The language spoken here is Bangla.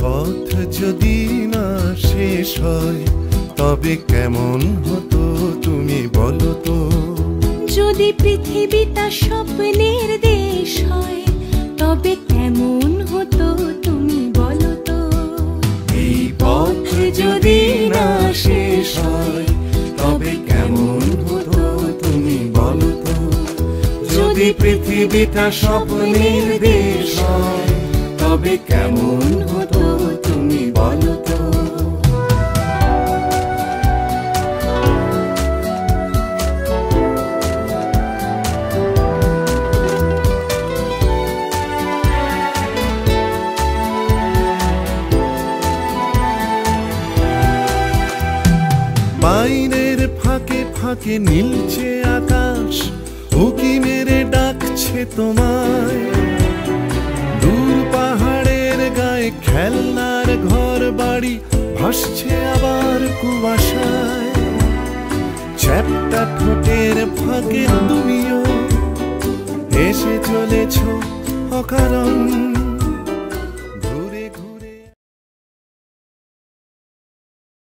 পথ যদি না শেষ হয় তবে কেমন হতো তুমি বলো তো। যদি পৃথিবীটা স্বপ্নের দেশ হয় তবে কেমন হতো তুমি বলো তো। এই পথ যদি না শেষ হয় তবে কেমন হতো তুমি বলো তো। যদি পৃথিবীটা স্বপ্নের দেশ হয় তবে কেমন হতো তুমি বলো তো। বাইরের ফাঁকে ফাঁকে নীলছে আকাশ, উকি মেরে ডাকছে তোমায়। দূর পাহাড়ের গায়ে খেলনার ঘর বাড়ি ভাসছে আবার কুয়াশায়। চ্যাপ্টা ঠোঁটের ফাঁকে তুমিও এসে চলেছ অকারণ।